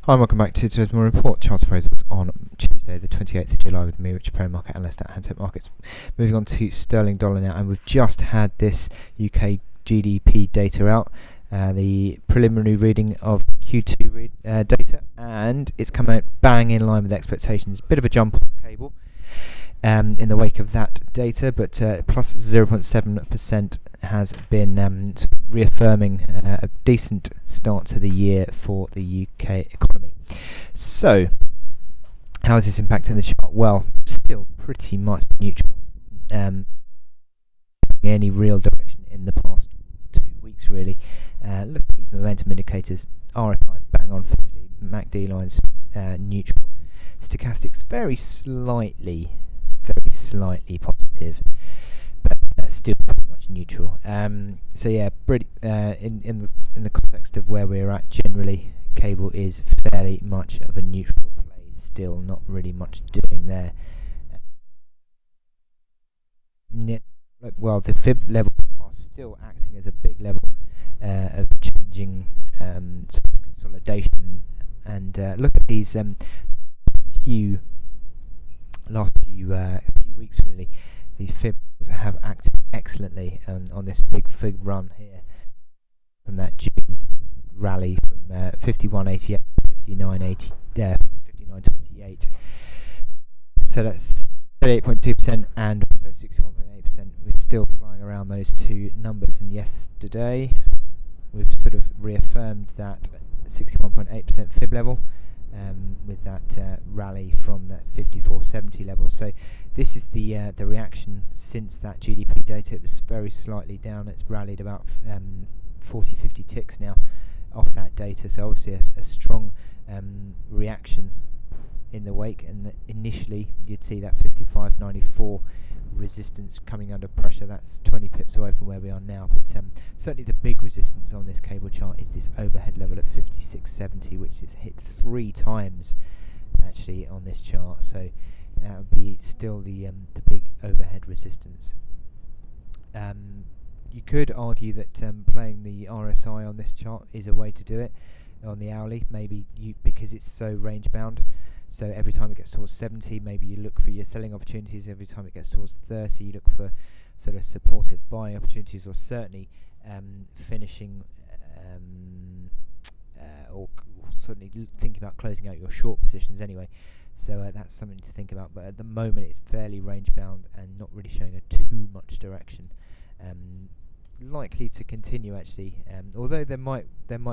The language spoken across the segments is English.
Hi and welcome back to today's Morning Report. Charts appraisals on Tuesday the 28th of July with me, Rich Perry, market analyst at Handset Markets. Moving on to sterling dollar now, and we've just had this UK GDP data out, the preliminary reading of Q2 data, and it's come out bang in line with expectations. Bit of a jump on cable in the wake of that data, but plus 0.7% has been sort of reaffirming a decent start to the year for the UK economy. So, how is this impacting the chart? Well, still pretty much neutral. Any real direction in the past 2 weeks, really. Look at these momentum indicators. RSI bang on 50, MACD lines neutral. Stochastics very slightly positive, but still pretty much neutral. So yeah, pretty in the context of where we're at generally, cable is fairly much of a neutral play. Still not really much doing there. Well, the fib levels are still acting as a big level of changing sort of consolidation. And look at these last few weeks, really. These fibs have acted excellently on this big fig run here from that June rally from 51.88 to 59.28. So that's 38.2% and also 61.8%. We're still flying around those two numbers, and yesterday we've sort of reaffirmed that 61.8% fib level with that rally from that 54.70 level. So this is the reaction since that GDP data. It was very slightly down. It's rallied about 40-50 ticks now off that data. So obviously a strong reaction in the wake, and initially you'd see that 55.94 resistance coming under pressure. That's 20 pips away from where we are now, but certainly the big resistance on this cable chart is this overhead level at 56.70, which is hit 3 times actually on this chart. So that would be still the big overhead resistance. You could argue that playing the RSI on this chart is a way to do it on the hourly, maybe because it's so range bound. So every time it gets towards 70, maybe you look for your selling opportunities. Every time it gets towards 30, you look for sort of supportive buying opportunities, or certainly finishing or certainly thinking about closing out your short positions anyway. So that's something to think about. But at the moment, it's fairly range bound and not really showing too much direction. Likely to continue actually, although there might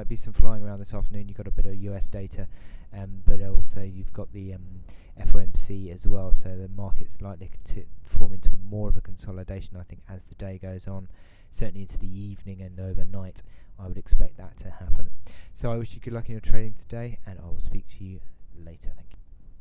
be some flying around this afternoon. You've got a bit of US data, but also you've got the FOMC as well, so the market's likely to form into more of a consolidation, I think, as the day goes on, certainly into the evening and overnight. I would expect that to happen. So I wish you good luck in your trading today, and I will speak to you later. Thank you.